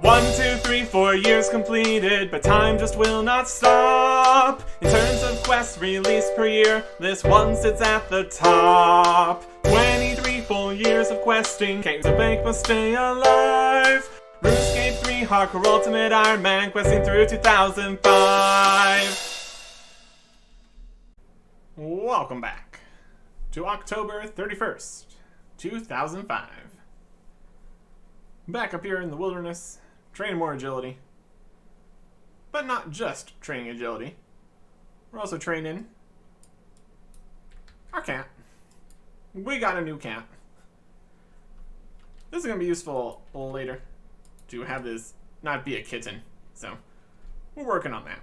1, 2, 3, 4 years completed, but time just will not stop. In terms of quests released per year, this one sits at the top. 23 full years of questing, Caves of Bank must stay alive. RuneScape 3 Hardcore Ultimate Ironman, questing through 2005. Welcome back to October 31st, 2005. Back up here in the wilderness, training more agility. But not just training agility. We're also training our cat. We got a new cat. This is going to be useful later to have this not be a kitten. So, we're working on that.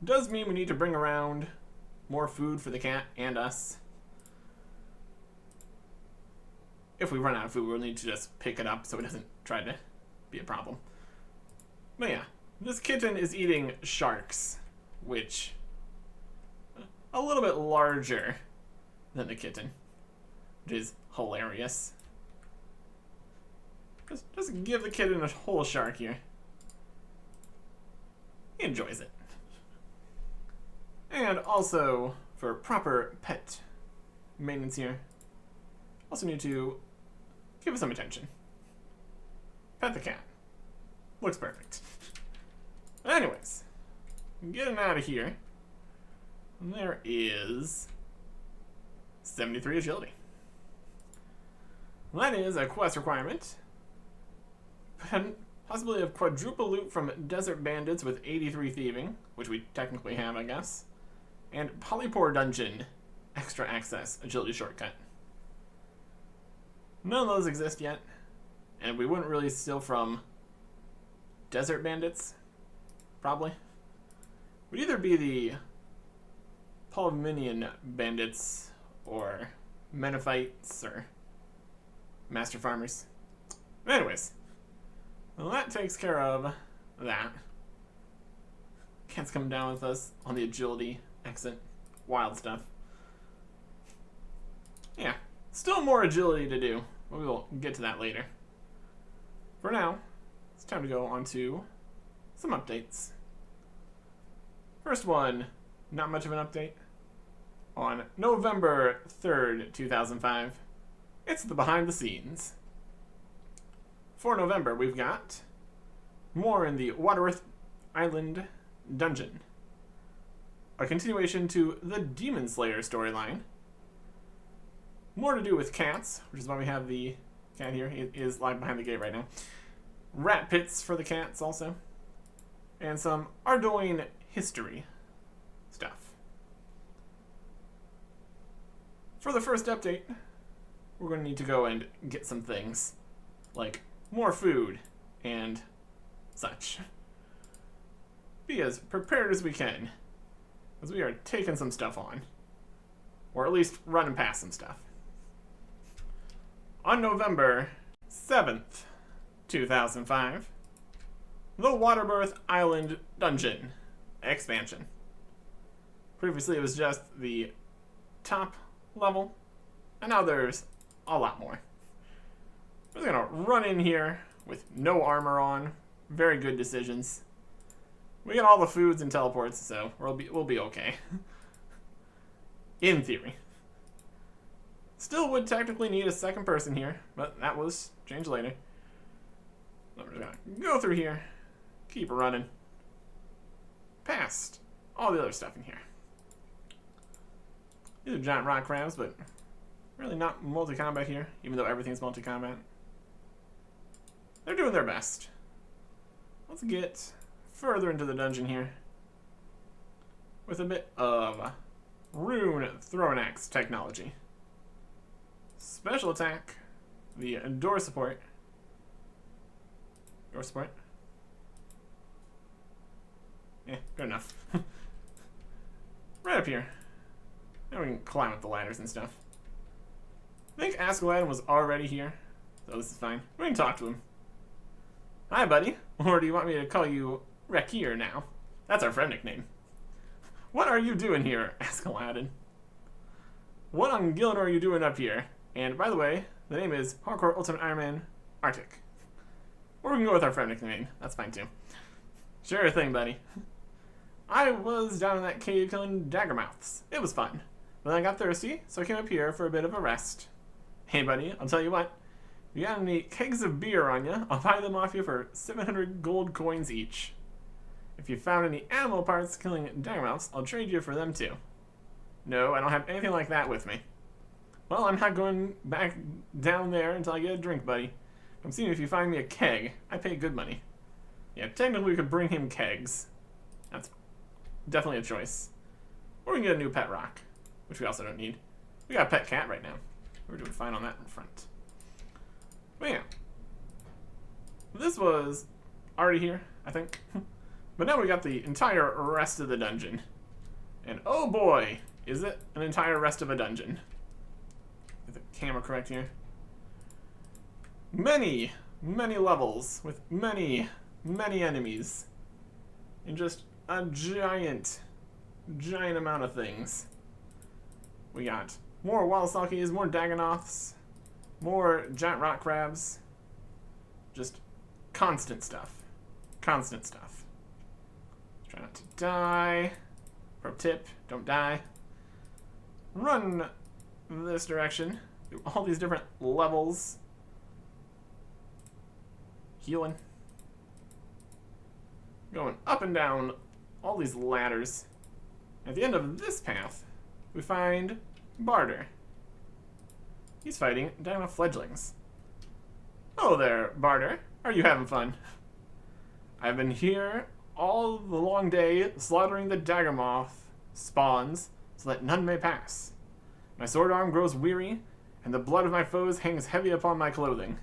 Does mean we need to bring around more food for the cat and us. If we run out of food, we'll need to just pick it up so it doesn't try to be a problem. But yeah, this kitten is eating sharks, which a little bit larger than the kitten, which is hilarious. Just give the kitten a whole shark here. He enjoys it. And also, for proper pet maintenance here, also need to give it some attention. Pet the cat. Looks perfect. Anyways, getting out of here. There is 73 agility. That is a quest requirement. Possibility of quadruple loot from desert bandits with 83 thieving, which we technically have, I guess. And Polypore dungeon, extra access, agility shortcut. None of those exist yet, and we wouldn't really steal from desert bandits, probably. Would either be the Palminian bandits, or Menophites, or Master Farmers. But anyways, well, that takes care of that. Cat's coming down with us on the agility exit. Wild stuff. Yeah. Still more agility to do, but we will get to that later. For now, it's time to go on to some updates. First one, not much of an update. On November 3rd, 2005, it's the behind the scenes. For November, we've got more in the Waterworth Island dungeon. A continuation to the Demon Slayer storyline. More to do with cats, which is why we have the cat here. He is lying behind the gate right now. Rat pits for the cats also. And some Ardoin history stuff. For the first update, we're going to need to go and get some things. Like more food and such. Be as prepared as we can, as we are taking some stuff on. Or at least running past some stuff. On November 7th, 2005, the Waterworth Island Dungeon expansion. Previously it was just the top level, and now there's a lot more. We're just gonna run in here with no armor on. Very good decisions. We got all the foods and teleports, so we'll be okay. In theory. Still would technically need a second person here, but that was changed later. So we're just gonna go through here, keep running, past all the other stuff in here. These are giant rock crabs, but really not multi-combat here, even though everything's multi-combat. They're doing their best. Let's get further into the dungeon here with a bit of rune throwing axe technology. Special attack, the door support. Door support. Yeah, good enough. Right up here. Now we can climb up the ladders and stuff. I think Askeladden was already here, so this is fine. We can talk to him. Hi, buddy. Or do you want me to call you Rekir now? That's our friend nickname. What are you doing here, Askeladden? What on Gillen are you doing up here? And by the way, the name is Hardcore Ultimate Ironman Artic. Or we can go with our friend nickname. That's fine too. Sure thing, buddy. I was down in that cave killing daggermouths. It was fun. But then I got thirsty, so I came up here for a bit of a rest. Hey, buddy, I'll tell you what. If you got any kegs of beer on you, I'll buy them off you for 700 gold coins each. If you found any animal parts killing daggermouths, I'll trade you for them too. No, I don't have anything like that with me. Well, I'm not going back down there until I get a drink, buddy. I'm seeing if you find me a keg. I pay good money. Yeah, technically we could bring him kegs. That's definitely a choice. Or we can get a new pet rock, which we also don't need. We got a pet cat right now. We're doing fine on that in front. But yeah. This was already here, I think. But now we got the entire rest of the dungeon. And oh boy, is it an entire rest of a dungeon. Get the camera correct here. Many levels with many enemies. And just a giant amount of things. We got more Wallstalkies, more Dagonoths, more giant rock crabs. Just constant stuff. Constant stuff. Try not to die. Pro tip, don't die. Run this direction through all these different levels. Healing. Going up and down all these ladders. At the end of this path, we find Barter. He's fighting Dagonoth fledglings. Oh there, Barter. Are you having fun? I've been here all the long day slaughtering the Dagonoth spawns so that none may pass. My sword arm grows weary, and the blood of my foes hangs heavy upon my clothing.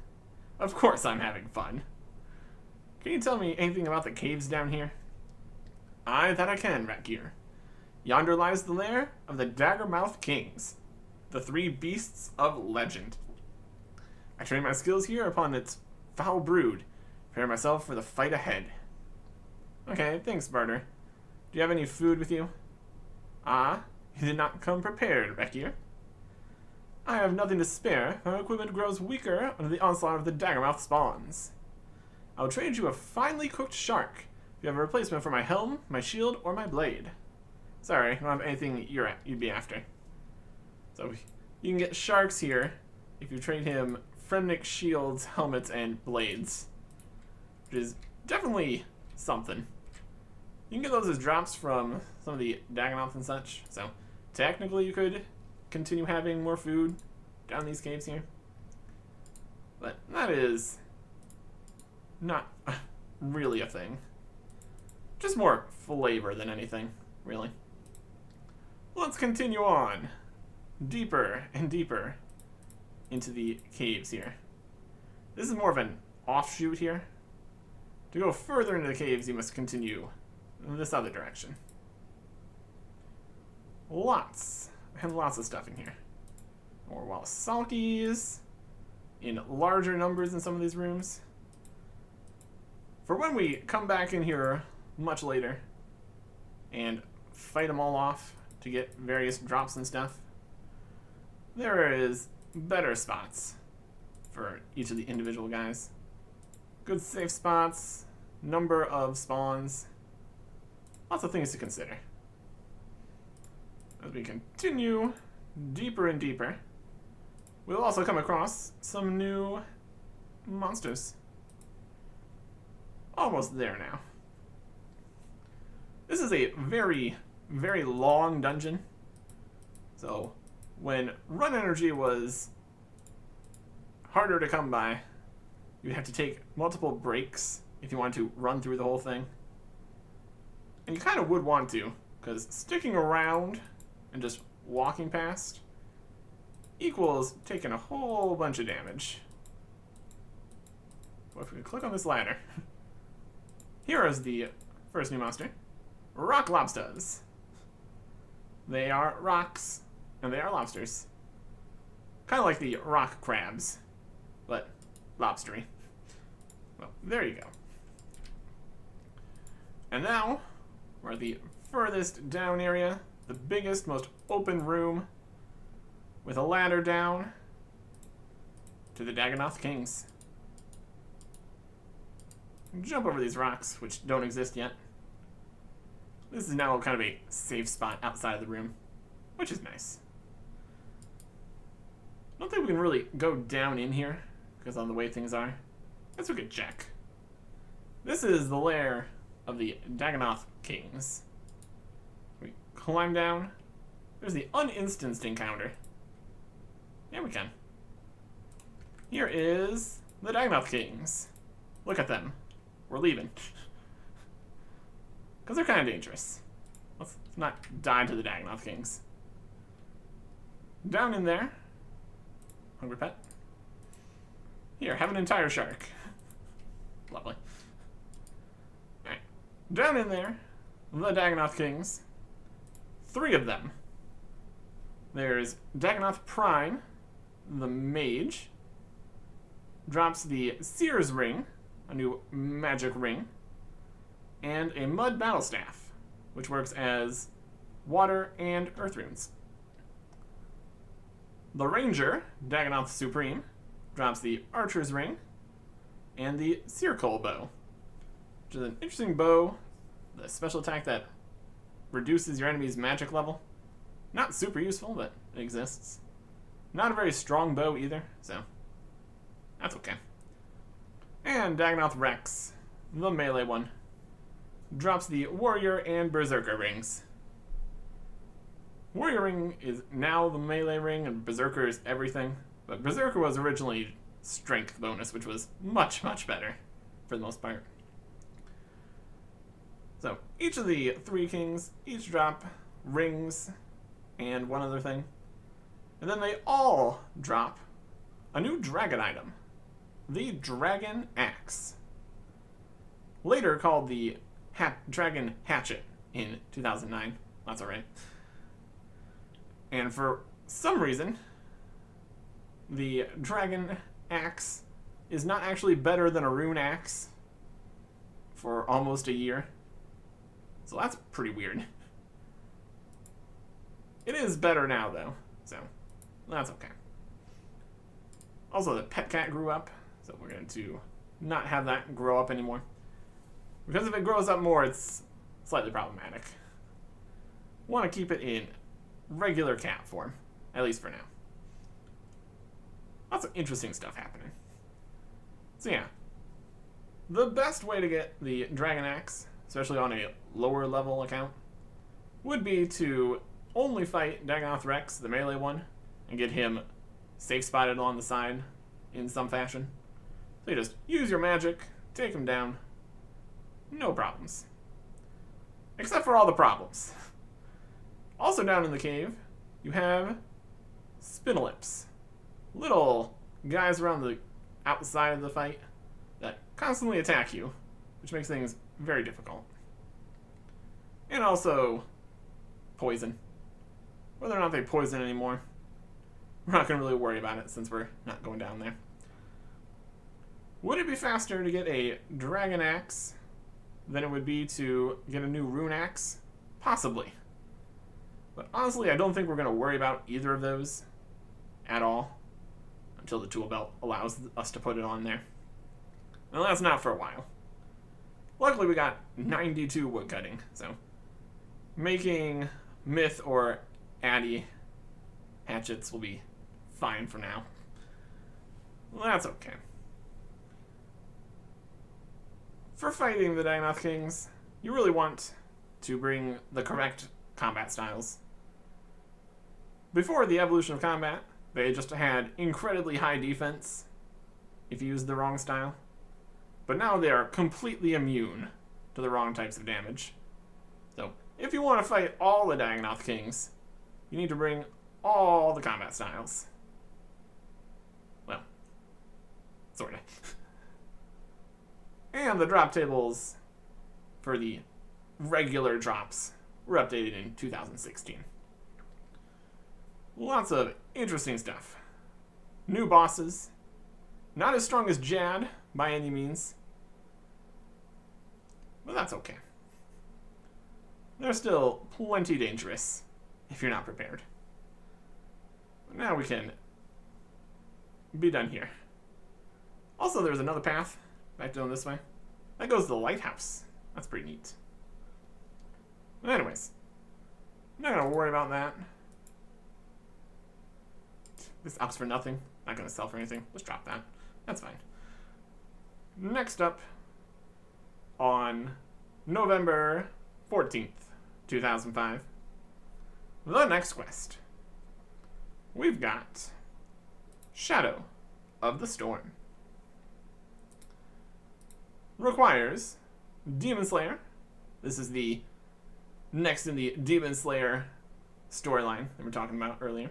Of course I'm having fun. Can you tell me anything about the caves down here? Aye, that I can, Ratgear. Yonder lies the lair of the Daggermouth Kings, the three beasts of legend. I train my skills here upon its foul brood, prepare myself for the fight ahead. Okay, thanks, Barter. Do you have any food with you? Ah, you did not come prepared, Ratgear. I have nothing to spare. My equipment grows weaker under the onslaught of the Daggermouth spawns. I'll trade you a finely cooked shark if you have a replacement for my helm, my shield, or my blade. Sorry, I don't have anything you'd be after. So you can get sharks here if you trade him Fremnik shields, helmets, and blades. Which is definitely something. You can get those as drops from some of the Dagonoth and such. So technically you could continue having more food down these caves here. But that is not really a thing. Just more flavor than anything, really. Let's continue on. Deeper and deeper into the caves here. This is more of an offshoot here. To go further into the caves, you must continue this other direction. Lots and lots of stuff in here. More Wallstalkies in larger numbers in some of these rooms. For when we come back in here much later and fight them all off to get various drops and stuff, there is better spots for each of the individual guys. Good safe spots, number of spawns, lots of things to consider. As we continue deeper and deeper, we'll also come across some new monsters. Almost there now. This is a very long dungeon. So when run energy was harder to come by, you'd have to take multiple breaks if you wanted to run through the whole thing. And you kind of would want to, because sticking around and just walking past equals taking a whole bunch of damage. Well, if we click on this ladder, here is the first new monster, rock lobsters. They are rocks, and they are lobsters. Kind of like the rock crabs, but lobstery. Well, there you go. And now, we're at the furthest down area, the biggest, most open room, with a ladder down to the Dagonoth Kings. jump over these rocks, which don't exist yet. This is now kind of a safe spot outside of the room, which is nice. I don't think we can really go down in here, because on the way things are. Let's look at check. This is the lair of the Dagonoth Kings. We climb down. There's the uninstanced encounter. Yeah, we can. Here is the Dagonoth Kings. Look at them. We're leaving. Because they're kind of dangerous. Let's not die to the Dagonoth Kings. Down in there. Hungry pet. Here, have an entire shark. Lovely. Alright. Down in there, the Dagonoth Kings. 3 of them. There's Dagonoth Prime, the mage. Drops the Seer's Ring, a new magic ring. And a Mud Battle Staff, which works as water and earth runes. The Ranger, Dagonoth Supreme, drops the Archer's Ring and the Seercoal Bow, which is an interesting bow, the special attack that reduces your enemy's magic level. Not super useful, but it exists. Not a very strong bow either, so that's okay. And Dagonoth Rex, the melee one, drops the Warrior and Berserker rings. Warrior ring is now the melee ring, and Berserker is everything. But Berserker was originally strength bonus, which was much, much better for the most part. So each of the 3 kings each drop rings and one other thing. And then they all drop a new dragon item, the Dragon Axe. Later called the Dragon Hatchet in 2009. That's alright. And for some reason, the Dragon Axe is not actually better than a Rune Axe for almost a year. So that's pretty weird. It is better now, though, so that's okay. Also, the pet cat grew up, so we're going to not have that grow up anymore. Because if it grows up more, it's slightly problematic. Want to keep it in regular cat form, at least for now. Lots of interesting stuff happening. So yeah, the best way to get the Dragon Axe, especially on a lower level account, would be to only fight Dagonoth Rex, the melee one, and get him safe spotted on the side in some fashion. So you just use your magic, take him down, no problems. Except for all the problems. Also down in the cave, you have Spinalips. Little guys around the outside of the fight that constantly attack you, which makes things very difficult. And also poison. Whether or not they poison anymore, we're not going to really worry about it since we're not going down there. Would it be faster to get a Dragon Axe than it would be to get a new Rune Axe? Possibly. But honestly, I don't think we're going to worry about either of those at all until the tool belt allows us to put it on there. And that's not for a while. Luckily, we got 92 woodcutting, so making myth or addy hatchets will be fine for now. Well, that's okay. For fighting the Dagonoth Kings, you really want to bring the correct combat styles. Before the evolution of combat, they just had incredibly high defense if you used the wrong style. But now they are completely immune to the wrong types of damage. So, if you want to fight all the Dagonoth Kings, you need to bring all the combat styles. Well, sorta. And the drop tables for the regular drops were updated in 2016. Lots of interesting stuff. New bosses. Not as strong as Jad, by any means. But that's okay. They're still plenty dangerous, if you're not prepared. But now we can be done here. Also, there's another path back down this way. That goes to the lighthouse. That's pretty neat. But anyways, I'm not going to worry about that. This out's for nothing. Not going to sell for anything. Let's drop that. That's fine. Next up, on November 14th, 2005, the next quest. We've got Shadow of the Storm. Requires Demon Slayer. This is the next in the Demon Slayer storyline that we were talking about earlier.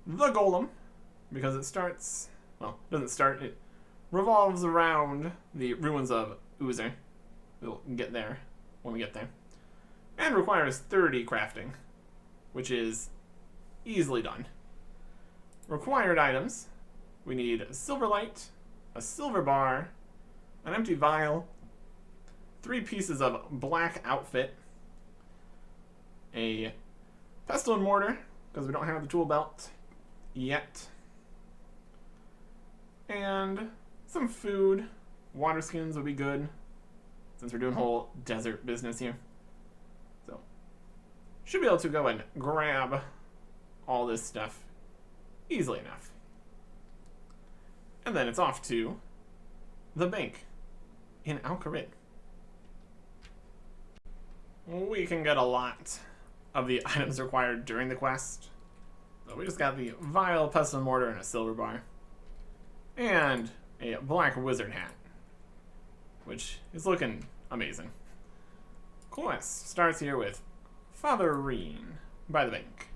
The Golem, because it starts, well, it doesn't start, it revolves around the ruins of Uzer. We'll get there when we get there. And requires 30 crafting, which is easily done. Required items, we need a silver light, a silver bar, an empty vial, 3 pieces of black outfit, a pestle and mortar, because we don't have the tool belt yet, and some food. Water skins would be good, since we're doing whole desert business here. So, should be able to go and grab all this stuff easily enough. And then it's off to the bank in Al-Kharid. We can get a lot of the items required during the quest. So we just got the vial, pestle and mortar, and a silver bar. And a black wizard hat, which is looking amazing. Quest starts here with Father Reen by the bank.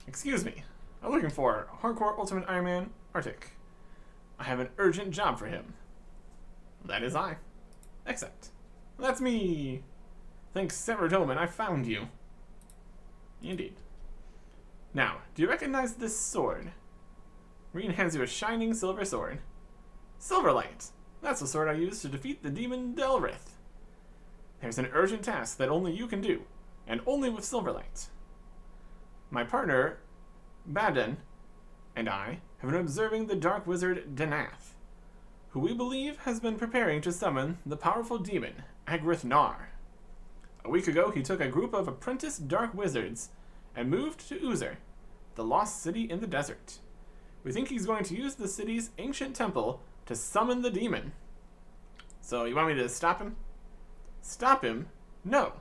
Excuse me, I'm looking for Hardcore Ultimate Ironman Artic. I have an urgent job for him. That is I. Accept. That's me. Thanks, Severodoman, I found you. Indeed. Now, do you recognize this sword? Reen hands you a shining silver sword. Silverlight. That's the sword I used to defeat the demon Delrith. There's an urgent task that only you can do, and only with Silverlight. My partner, Baden, and I have been observing the dark wizard Danath, who we believe has been preparing to summon the powerful demon, Agrith Nar. A week ago, he took a group of apprentice dark wizards and moved to Uzer, the lost city in the desert. We think he's going to use the city's ancient temple to summon the demon. So, you want me to stop him? Stop him? No.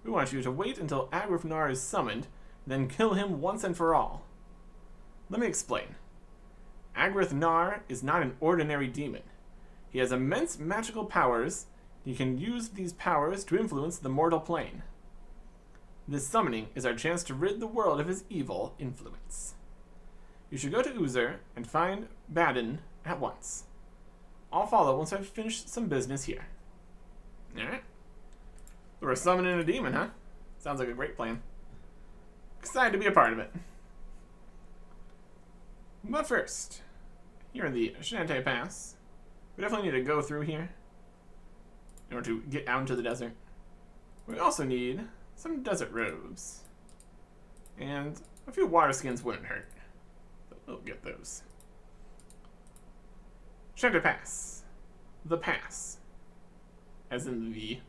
We want you to wait until Agrith Nar is summoned, then kill him once and for all. Let me explain. Agrith Nar is not an ordinary demon. He has immense magical powers. He can use these powers to influence the mortal plane. This summoning is our chance to rid the world of his evil influence. You should go to Uzer and find Baden at once. I'll follow once I've finished some business here. Alright. So we're summoning a demon, huh? Sounds like a great plan. Excited to be a part of it. But first, here in the Shantae Pass, we definitely need to go through here in order to get out into the desert. We also need some desert robes. And a few water skins wouldn't hurt. So we'll get those. Shantae Pass. The pass. As in the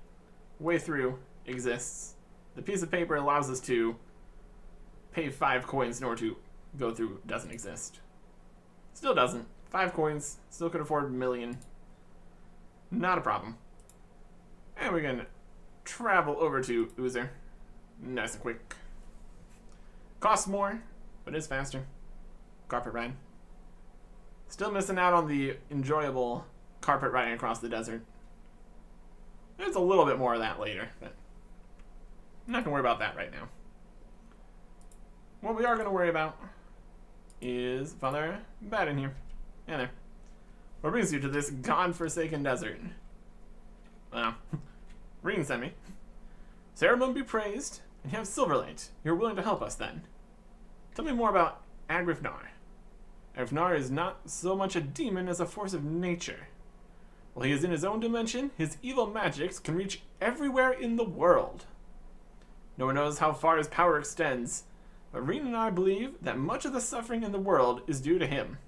way through exists. The piece of paper allows us to pay 5 coins in order to go through doesn't exist. Still doesn't. 5 coins. Still could afford a million. Not a problem. And we're gonna travel over to Uzer. Nice and quick. Costs more, but is faster. Carpet ride. Still missing out on the enjoyable carpet riding across the desert. There's a little bit more of that later, but I'm not gonna worry about that right now. What we are gonna worry about is Father Baden here. Yeah, there. What brings you to this godforsaken desert? Well, Reen sent me. Cerebrum be praised, and you have Silverlight. You're willing to help us then. Tell me more about Agrith Nar. Agrith Nar is not so much a demon as a force of nature. While he is in his own dimension, his evil magics can reach everywhere in the world. No one knows how far his power extends, but Reen and I believe that much of the suffering in the world is due to him.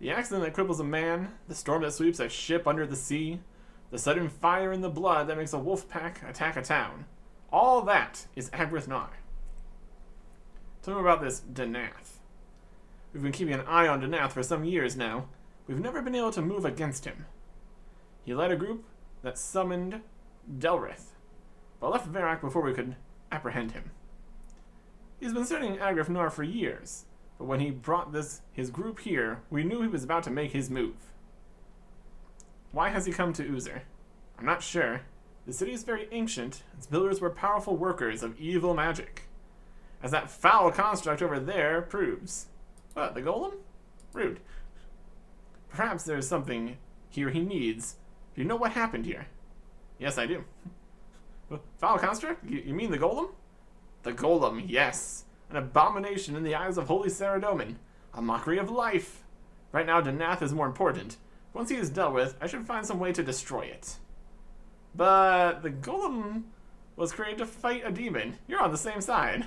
The accident that cripples a man, the storm that sweeps a ship under the sea, the sudden fire in the blood that makes a wolf pack attack a town. All that is Agrith Nar. Tell me about this Danath. We've been keeping an eye on Danath for some years now. We've never been able to move against him. He led a group that summoned Delrith, but left Varak before we could apprehend him. He's been studying Agrith Nar for years, but when he brought his group here, we knew he was about to make his move. Why has he come to Uzer? I'm not sure. The city is very ancient. Its builders were powerful workers of evil magic, as that foul construct over there proves. What, the golem? Rude. Perhaps there's something here he needs. Do you know what happened here? Yes, I do. Foul construct? You mean the golem? The golem, yes. An abomination in the eyes of Holy Saradomin. A mockery of life. Right now, Danath is more important. Once he is dealt with, I should find some way to destroy it. But the golem was created to fight a demon. You're on the same side.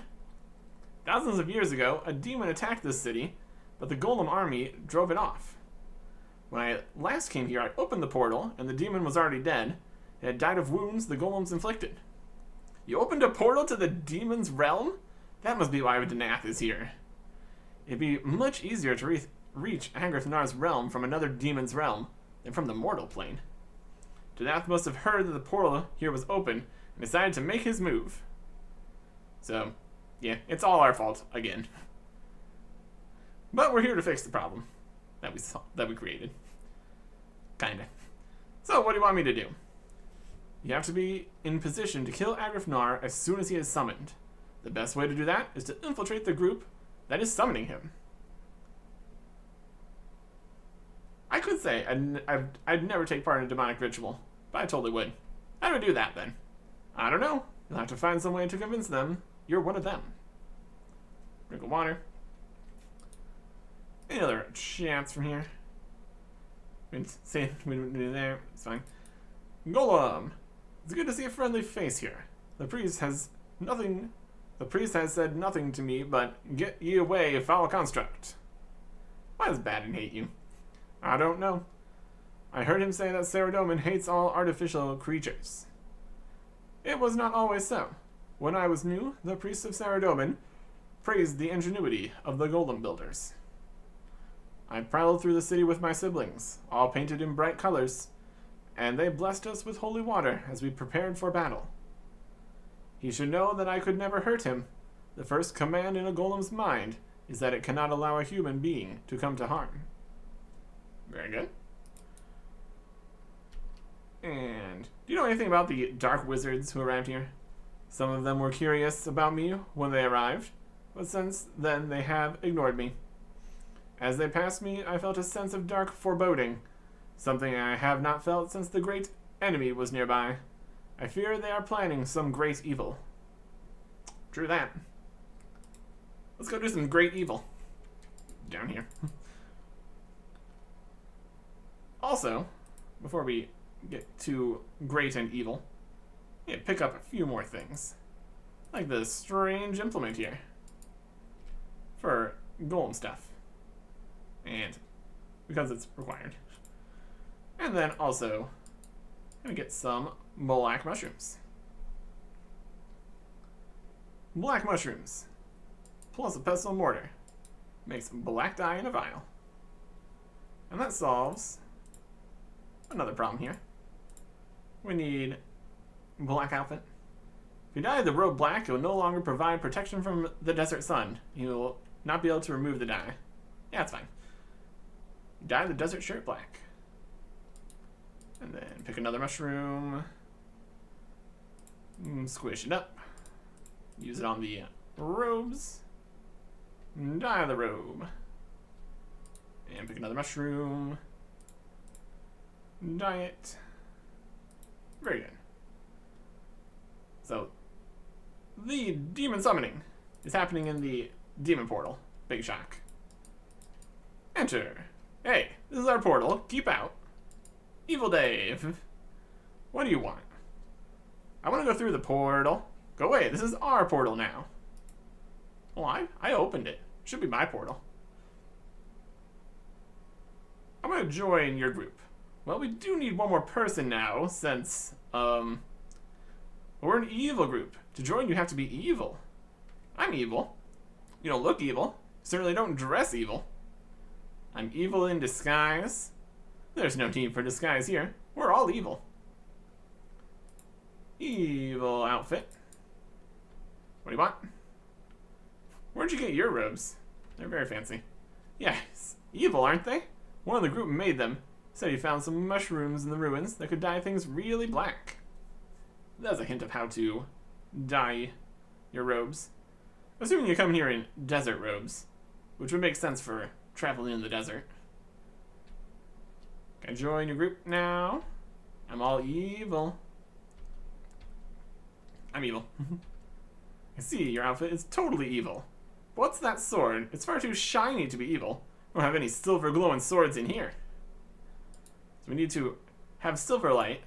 Thousands of years ago, a demon attacked this city, but the golem army drove it off. When I last came here, I opened the portal, and the demon was already dead. It had died of wounds the golems inflicted. You opened a portal to the demon's realm? That must be why Danath is here. It'd be much easier to reach Agrith Nar's realm from another demon's realm than from the mortal plane. Danath must have heard that the portal here was open and decided to make his move. So, yeah, it's all our fault again. But we're here to fix the problem that we created. Kinda. So, what do you want me to do? You have to be in position to kill Agrith Nar as soon as he is summoned. The best way to do that is to infiltrate the group that is summoning him. I could say I'd never take part in a demonic ritual, but I totally would. How do I do that, then? I don't know. You'll have to find some way to convince them you're one of them. Drink of water. Any other chants from here? We didn't do there. It's fine. Golem! It's good to see a friendly face here. The priest has said nothing to me but get ye away, foul construct. Why does Baden hate you? I don't know. I heard him say that Saradomin hates all artificial creatures. It was not always so. When I was new, the priests of Saradomin praised the ingenuity of the golem builders. I prowled through the city with my siblings, all painted in bright colors, and they blessed us with holy water as we prepared for battle. He should know that I could never hurt him. The first command in a golem's mind is that it cannot allow a human being to come to harm. Very good. And do you know anything about the dark wizards who arrived here? Some of them were curious about me when they arrived, but since then they have ignored me. As they passed me, I felt a sense of dark foreboding, something I have not felt since the great enemy was nearby. I fear they are planning some great evil. True that. Let's go do some great evil. Down here. Also, before we get too great and evil, yeah, pick up a few more things. Like this strange implement here. For golem stuff. And because it's required. And then also, I'm gonna get some black mushrooms. Black mushrooms, plus a pestle and mortar, makes black dye in a vial. And that solves another problem here. We need black outfit. If you dye the robe black, it will no longer provide protection from the desert sun. You will not be able to remove the dye. Yeah, that's fine. Dye the desert shirt black. And then pick another mushroom. Squish it up. Use it on the robes. Dye the robe. And pick another mushroom. Dye it. Very good. So, the demon summoning is happening in the demon portal. Big shock. Enter. Hey, this is our portal. Keep out. Evil Dave. What do you want? I want to go through the portal. Go away. This is our portal now. Well, I opened it. Should be my portal. to join your group. Well, we do need one more person now, since, we're an evil group. To join, you have to be evil. I'm evil. You don't look evil. You certainly don't dress evil. I'm evil in disguise. There's no need for disguise here. We're all evil. Evil outfit. What do you want? Where'd you get your robes? They're very fancy. Yes, evil, aren't they? One of the group made them. Said he found some mushrooms in the ruins that could dye things really black. That's a hint of how to dye your robes. Assuming you come here in desert robes, which would make sense for traveling in the desert. Can I join your group now? I'm all evil. I'm evil. I see, your outfit is totally evil. What's that sword? It's far too shiny to be evil. We don't have any silver glowing swords in here. So we need to have silver light,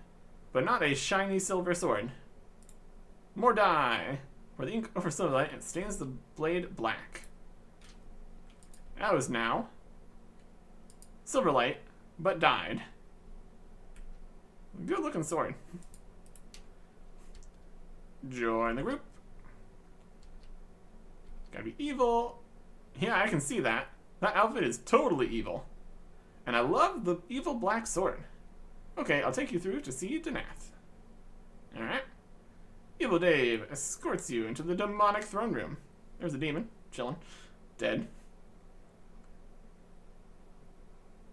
but not a shiny silver sword. More dye. Pour the ink over silver light and stains the blade black. That was now silver light, but dyed. Good looking sword. Join the group. Gotta be evil. Yeah, I can see that. That outfit is totally evil. And I love the evil black sword. Okay, I'll take you through to see Danath. Alright. Evil Dave escorts you into the demonic throne room. There's a demon, chilling, dead.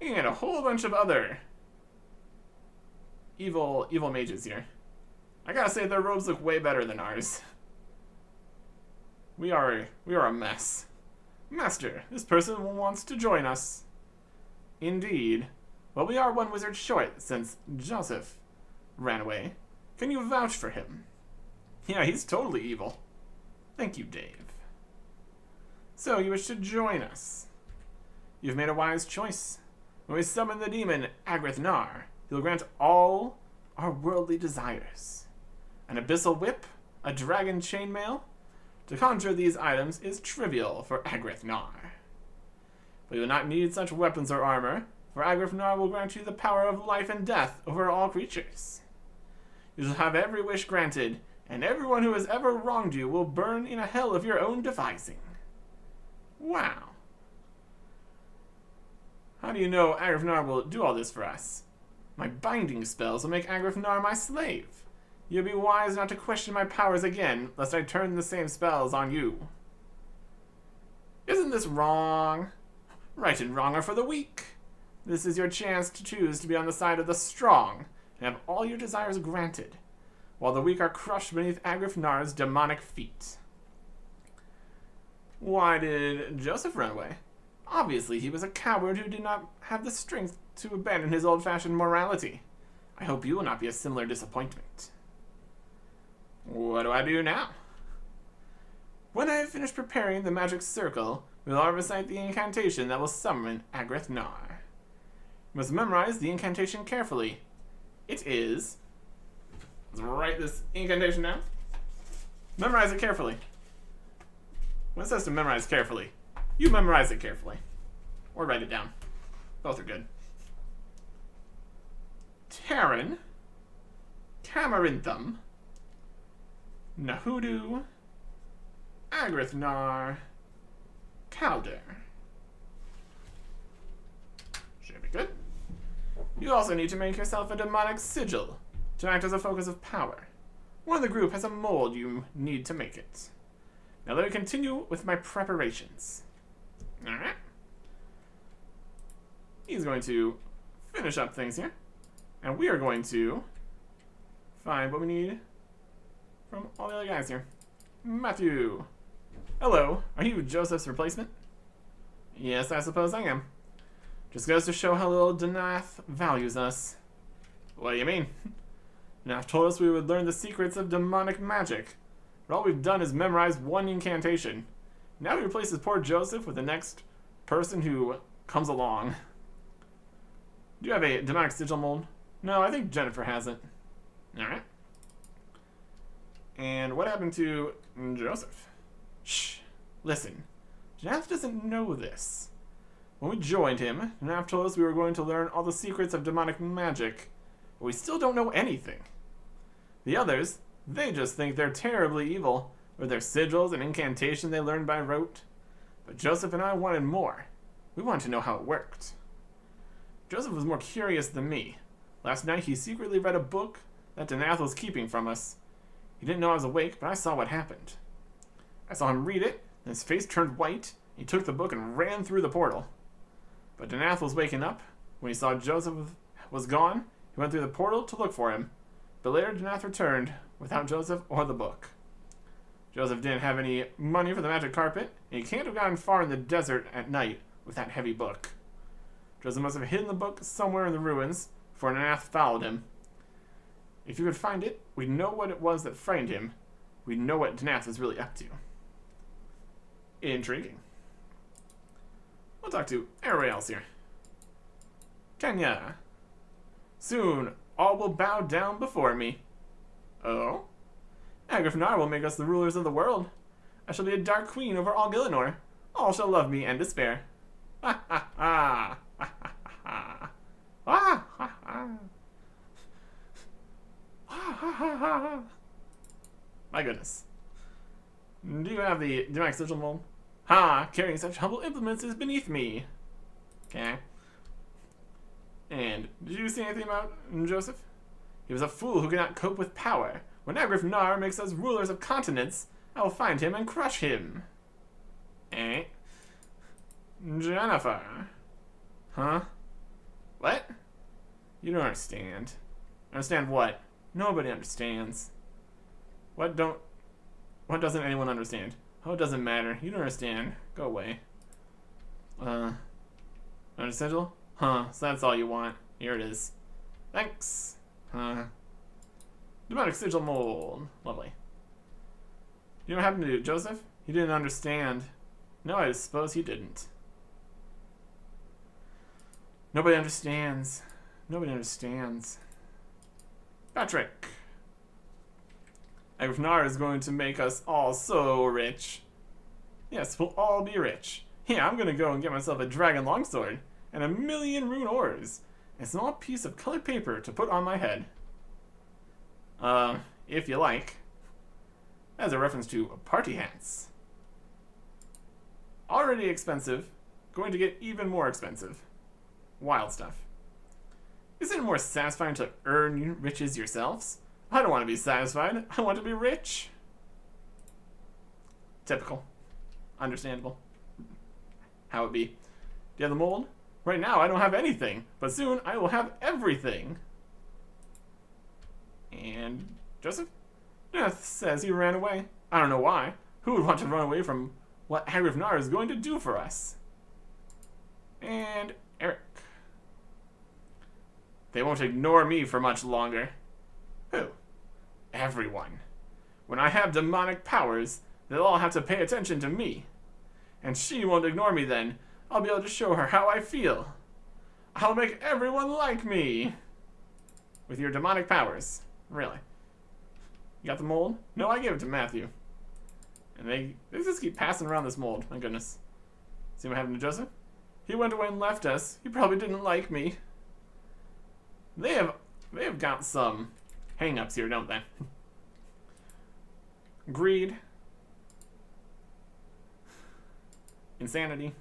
And a whole bunch of other evil mages here. I gotta say, their robes look way better than ours. We are a mess. Master, this person wants to join us. Indeed. Well, we are one wizard short since Joseph ran away. Can you vouch for him? Yeah, he's totally evil. Thank you, Dave. So, you wish to join us. You've made a wise choice. When we summon the demon Agrith Nar, he'll grant all our worldly desires. An abyssal whip, a dragon chainmail. To conjure these items is trivial for Agrith Nar. But you will not need such weapons or armor, for Agrith Nar will grant you the power of life and death over all creatures. You shall have every wish granted, and everyone who has ever wronged you will burn in a hell of your own devising. Wow. How do you know Agrith Nar will do all this for us? My binding spells will make Agrith Nar my slave. You'll be wise not to question my powers again, lest I turn the same spells on you. Isn't this wrong? Right and wrong are for the weak. This is your chance to choose to be on the side of the strong, and have all your desires granted, while the weak are crushed beneath Agrith Nar's demonic feet. Why did Joseph run away? Obviously, he was a coward who did not have the strength to abandon his old-fashioned morality. I hope you will not be a similar disappointment. What do I do now? When I have finished preparing the magic circle, we will recite the incantation that will summon Agrith Nar. You must memorize the incantation carefully. It is... Let's write this incantation down. Memorize it carefully. When it says to memorize carefully, you memorize it carefully. Or write it down. Both are good. Terran, Camarinthum, Nahudu, Agrith Nar, Calder. Should be good. You also need to make yourself a demonic sigil to act as a focus of power. One of the group has a mold you need to make it. Now let me continue with my preparations. Alright. He's going to finish up things here. And we are going to find what we need from all the other guys here. Matthew. Hello. Are you Joseph's replacement? Yes, I suppose I am. Just goes to show how little Danath values us. What do you mean? Danath told us we would learn the secrets of demonic magic. But all we've done is memorize one incantation. Now he replaces poor Joseph with the next person who comes along. Do you have a demonic sigil mold? No, I think Jennifer has it. Alright. And what happened to Joseph? Shh. Listen. Danath doesn't know this. When we joined him, Naf told us we were going to learn all the secrets of demonic magic, but we still don't know anything. The others, they just think they're terribly evil, with their sigils and incantation they learned by rote. But Joseph and I wanted more. We wanted to know how it worked. Joseph was more curious than me. Last night he secretly read a book that Danath was keeping from us. He didn't know I was awake, but I saw what happened. I saw him read it, and his face turned white. He took the book and ran through the portal. But Danath was waking up. When he saw Joseph was gone, he went through the portal to look for him. But later Danath returned without Joseph or the book. Joseph didn't have any money for the magic carpet, and he can't have gotten far in the desert at night with that heavy book. Joseph must have hidden the book somewhere in the ruins, for Danath followed him. If you could find it, we'd know what it was that frightened him. We'd know what Danath was really up to. Intriguing. We'll talk to everybody else here. Kenya. Soon, all will bow down before me. Oh? Agrifnar will make us the rulers of the world. I shall be a dark queen over all Gillinor. All shall love me and despair. Ha ha ha! Ha ha ha! Ha ha ha! Ha ha ha! My goodness. Do you have the demonic sigil mold? Ha! Carrying such humble implements is beneath me. Okay. And did you see anything about Joseph? He was a fool who cannot cope with power. When Agrifnar makes us rulers of continents, I will find him and crush him. Eh? Jennifer. Huh? What? You don't understand. Understand what? Nobody understands. What doesn't anyone understand? Oh, it doesn't matter. You don't understand. Go away. Essential? Huh, so that's all you want. Here it is. Thanks. Demonic sigil mold. Lovely. You know what happened to Joseph? He didn't understand. No, I suppose he didn't. Nobody understands. Nobody understands. Patrick. Agrifnar is going to make us all so rich. Yes, we'll all be rich. Yeah, I'm gonna go and get myself a dragon longsword and 1,000,000 rune ores and a small piece of colored paper to put on my head. If you like. As a reference to party hats. Already expensive, going to get even more expensive. Wild stuff. Isn't it more satisfying to earn riches yourselves? I don't want to be satisfied. I want to be rich. Typical. Understandable. How it be. Do you have the mold? Right now I don't have anything, but soon I will have everything. And Joseph? Death says he ran away. I don't know why. Who would want to run away from what Agrifnar is going to do for us? And Eric. They won't ignore me for much longer. Who? Everyone. When I have demonic powers, they'll all have to pay attention to me. And she won't ignore me then. I'll be able to show her how I feel. I'll make everyone like me. With your demonic powers. Really. You got the mold? No, I gave it to Matthew. And they just keep passing around this mold. My goodness. See what happened to Joseph? He went away and left us. He probably didn't like me. They have got some hang-ups here, don't they? Greed. Insanity.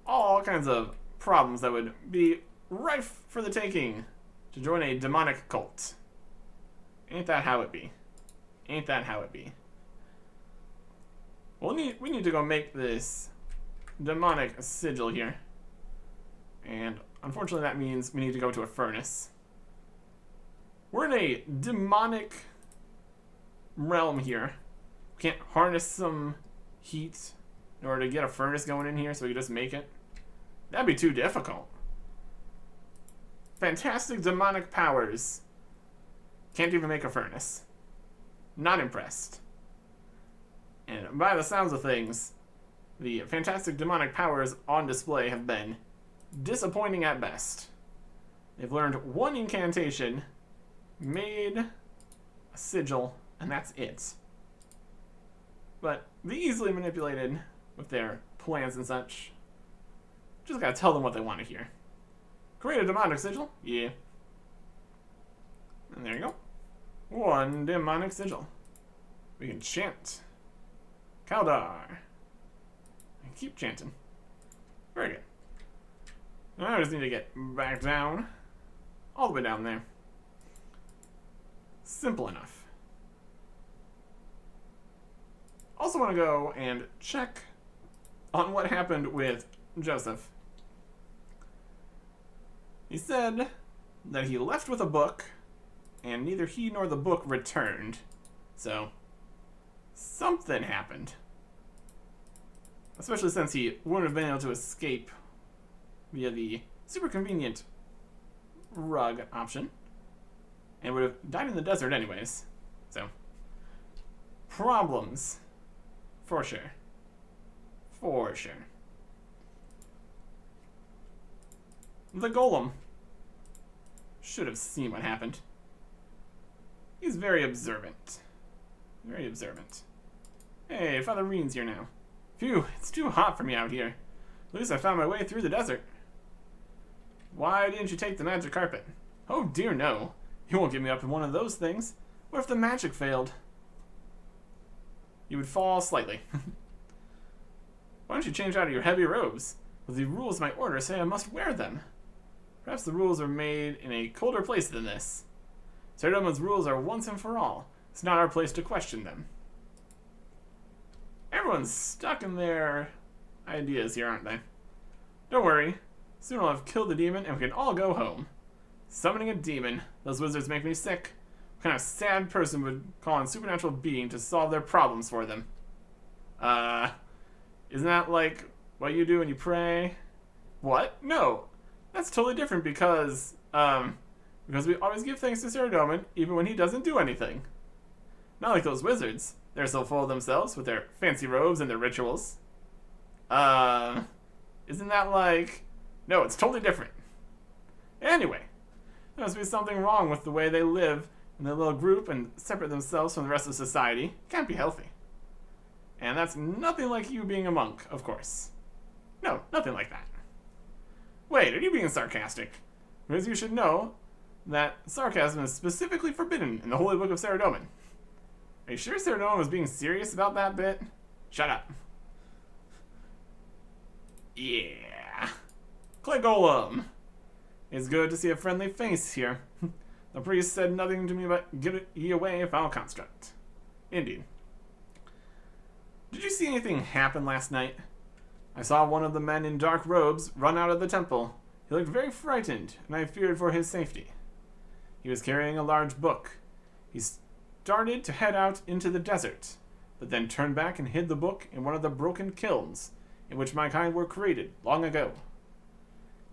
All kinds of problems that would be rife for the taking to join a demonic cult. Ain't that how it be? Ain't that how it be? Well, we need to go make this demonic sigil here. And unfortunately that means we need to go to a furnace. We're in a demonic realm here. We can't harness some heat in order to get a furnace going in here so we can just make it. That'd be too difficult. Fantastic demonic powers. Can't even make a furnace. Not impressed. And by the sounds of things, the fantastic demonic powers on display have been disappointing at best. They've learned one incantation, made a sigil, and that's it. But they easily manipulated with their plans and such. Just gotta tell them what they want to hear. Create a demonic sigil? Yeah. And there you go. 1 demonic sigil. We can chant. Kaldar. And keep chanting. Very good. Now I just need to get back down. All the way down there. Simple enough. Also want to go and check on what happened with Joseph. He said that he left with a book, and neither he nor the book returned. So, something happened. Especially since he wouldn't have been able to escape via the super convenient rug option. And would have died in the desert anyways. So, problems. For sure. For sure. The golem should have seen what happened. He's very observant. Very observant. Hey, Father Reen's here now. Phew, it's too hot for me out here. At least I found my way through the desert. Why didn't you take the magic carpet? Oh dear no. You won't get me up in one of those things. What if the magic failed? You would fall slightly. Why don't you change out of your heavy robes? Well, the rules of my order say I must wear them. Perhaps the rules are made in a colder place than this. Saradomin's rules are once and for all. It's not our place to question them. Everyone's stuck in their ideas here, aren't they? Don't worry. Soon I'll have killed the demon and we can all go home. Summoning a demon. Those wizards make me sick. What kind of sad person would call on a supernatural being to solve their problems for them? Isn't that like what you do when you pray? What? No. That's totally different because we always give thanks to Saradomin even when he doesn't do anything. Not like those wizards. They're so full of themselves with their fancy robes and their rituals. Isn't that like... No, it's totally different. Anyway, there must be something wrong with the way they live in their little group and separate themselves from the rest of society. Can't be healthy. And that's nothing like you being a monk, of course. No, nothing like that. Wait, are you being sarcastic? Because you should know that sarcasm is specifically forbidden in the Holy Book of Saradomin. Are you sure Saradomin was being serious about that bit? Shut up. Yeah. Clay Golem. It's good to see a friendly face here. The priest said nothing to me but give ye away foul construct. Indeed. Did you see anything happen last night? I saw one of the men in dark robes run out of the temple. He looked very frightened, and I feared for his safety. He was carrying a large book. He started to head out into the desert, but then turned back and hid the book in one of the broken kilns in which my kind were created long ago.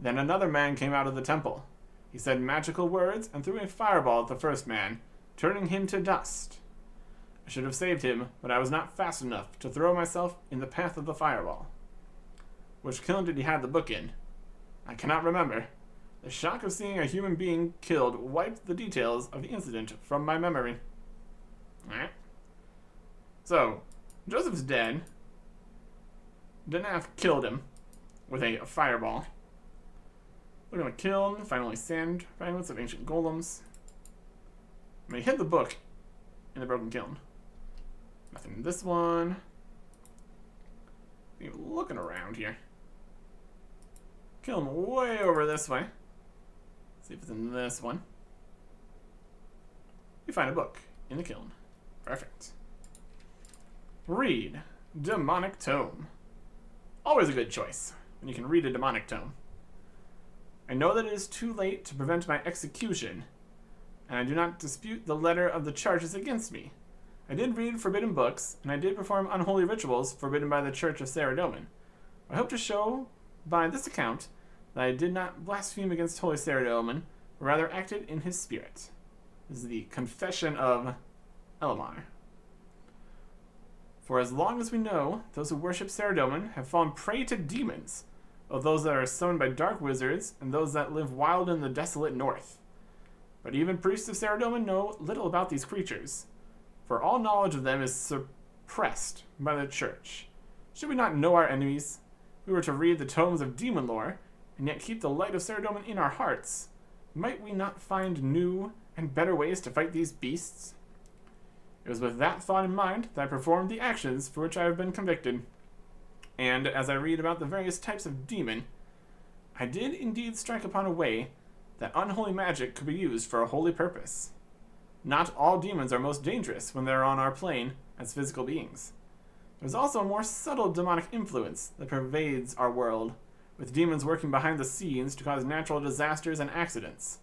Then another man came out of the temple. He said magical words and threw a fireball at the first man, turning him to dust. I should have saved him, but I was not fast enough to throw myself in the path of the fireball. Which kiln did he have the book in? I cannot remember. The shock of seeing a human being killed wiped the details of the incident from my memory. Alright. So, Joseph's dead. Denath killed him with a fireball. Look at the kiln, finally sand fragments of ancient golems. I mean, he hid the book in the broken kiln. Nothing in this one. Even looking around here. Kiln way over this way. See if it's in this one. You find a book in the kiln. Perfect. Read Demonic Tome. Always a good choice when you can read a demonic tome. I know that it is too late to prevent my execution, and I do not dispute the letter of the charges against me. I did read forbidden books, and I did perform unholy rituals forbidden by the Church of Saradomin. I hope to show by this account that I did not blaspheme against Holy Saradomin, but rather acted in his spirit. This is the Confession of Elamar. For as long as we know, those who worship Saradomin have fallen prey to demons, of those that are summoned by dark wizards, and those that live wild in the desolate north. But even priests of Saradomin know little about these creatures, for all knowledge of them is suppressed by the church. Should we not know our enemies? we were to read the tomes of demon lore, and yet keep the light of Saradomin in our hearts, might we not find new and better ways to fight these beasts? It was with that thought in mind that I performed the actions for which I have been convicted. And as I read about the various types of demon, I did indeed strike upon a way that unholy magic could be used for a holy purpose. Not all demons are most dangerous when they are on our plane as physical beings. There's also a more subtle demonic influence that pervades our world, with demons working behind the scenes to cause natural disasters and accidents.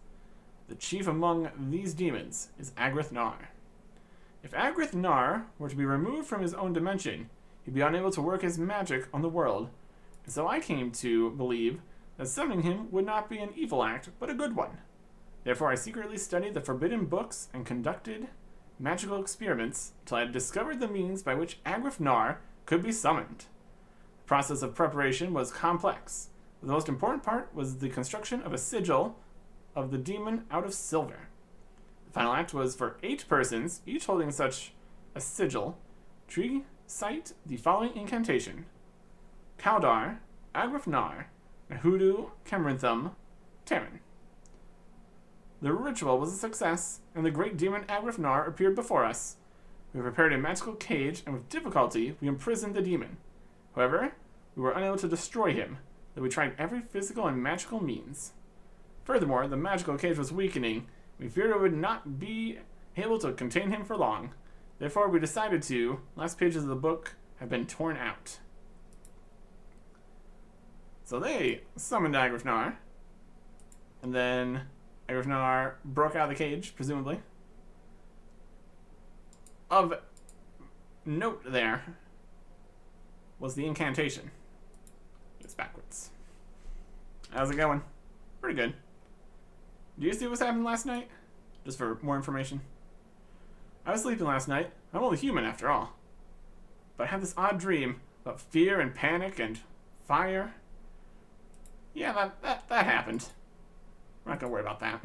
The chief among these demons is Agrith Nar. If Agrith Nar were to be removed from his own dimension, he'd be unable to work his magic on the world, and so I came to believe that summoning him would not be an evil act, but a good one. Therefore I secretly studied the forbidden books and conducted magical experiments till I had discovered the means by which Agrith Nar could be summoned. The process of preparation was complex. The most important part was the construction of a sigil of the demon out of silver. The final act was for 8 persons, each holding such a sigil, to recite the following incantation: Kaldar, Agrith Nar, Nahudu, Kemrinthum, Terran. The ritual was a success, and the great demon Agrith Nar appeared before us. We prepared a magical cage, and with difficulty we imprisoned the demon. However, we were unable to destroy him, though we tried every physical and magical means. Furthermore, the magical cage was weakening. We feared it would not be able to contain him for long. Therefore, we decided to. Last pages of the book have been torn out. So they summoned Agrith Nar, and then Agrith Nar broke out of the cage, presumably. Of note there was the incantation. It's backwards. How's it going? Pretty good. Do you see what's happened last night? Just for more information. I was sleeping last night. I'm only human after all. But I had this odd dream about fear and panic and fire. Yeah, that happened. We're not gonna worry about that.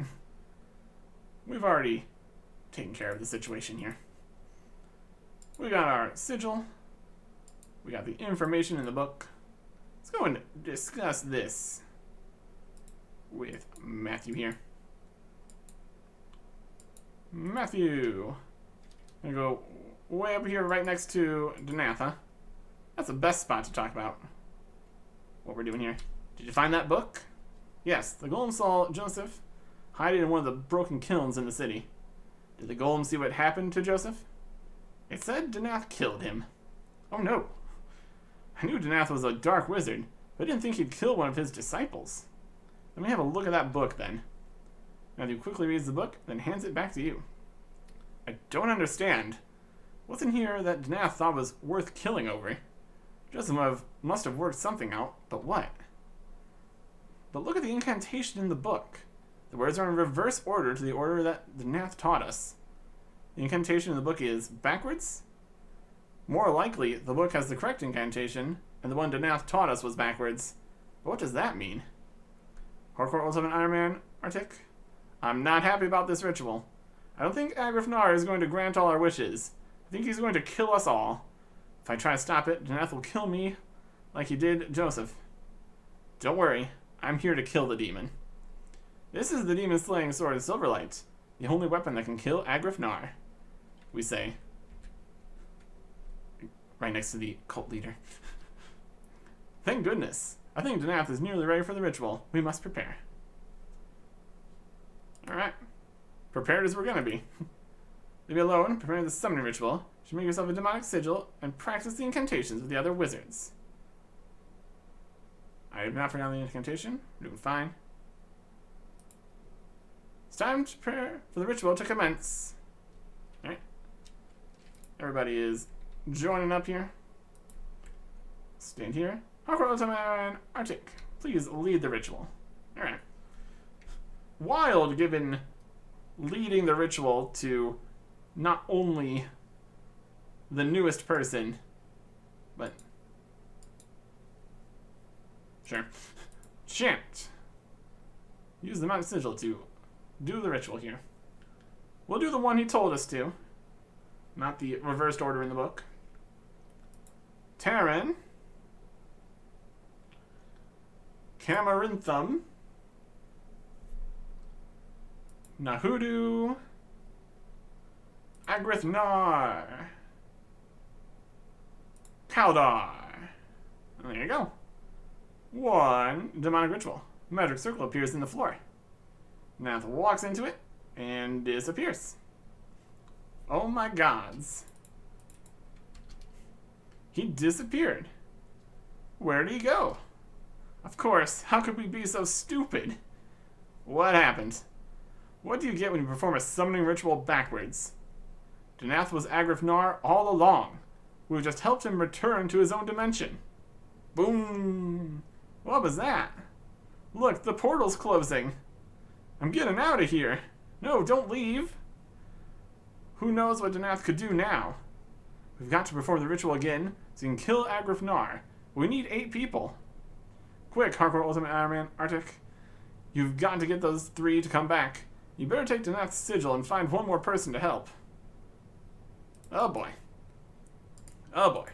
We've already taken care of the situation here. We got our sigil. We got the information in the book. Let's go and discuss this with Matthew here. Matthew. I'm gonna go way up here right next to Danatha. That's the best spot to talk about what we're doing here. Did you find that book? Yes, the golem saw Joseph hiding in one of the broken kilns in the city. Did the golem see what happened to Joseph? It said Danath killed him. Oh no. I knew Danath was a dark wizard, but I didn't think he'd kill one of his disciples. Let me have a look at that book then. Matthew quickly reads the book, then hands it back to you. I don't understand. What's in here that Danath thought was worth killing over? Joseph must have worked something out, but what? But look at the incantation in the book. The words are in reverse order to the order that Danath taught us. The incantation in the book is backwards? More likely, the book has the correct incantation, and the one Danath taught us was backwards. But what does that mean? Hardcore Ultimate Ironman, Artic? I'm not happy about this ritual. I don't think Agrith Nar is going to grant all our wishes. I think he's going to kill us all. If I try to stop it, Danath will kill me like he did Joseph. Don't worry, I'm here to kill the demon. This is the demon-slaying sword of Silverlight, the only weapon that can kill Agrith Nar, we say. Right next to the cult leader. Thank goodness. I think Danath is nearly ready for the ritual. We must prepare. Alright. Prepared as we're gonna be. Leave me alone, prepare the summoning ritual. You should make yourself a demonic sigil and practice the incantations with the other wizards. I have not forgotten the incantation. We're doing fine. It's time to prepare for the ritual to commence. Alright. Everybody is joining up here. Stand here. Hardcore Ultimate and Artic, please lead the ritual. Alright. Wild given leading the ritual to not only the newest person, but sure. Chant. Use the magic sigil to do the ritual here. We'll do the one he told us to, not the reversed order in the book. Terran. Camarinthum, Nahudu, Agrithnar, Kaldar. And there you go. One demonic ritual. A magic circle appears in the floor. Nath walks into it and disappears. Oh my gods. He disappeared. Where did he go? Of course, how could we be so stupid? What happened? What do you get when you perform a summoning ritual backwards? Danath was Agrithnar all along. We've just helped him return to his own dimension. Boom! What was that? Look, the portal's closing. I'm getting out of here. No, don't leave. Who knows what Danath could do now? We've got to perform the ritual again so you can kill Agrithnar. We need 8 people. Quick, Hardcore Ultimate Ironman, Artic. You've got to get those 3 to come back. You better take Danath's sigil and find one more person to help. Oh boy. Oh boy.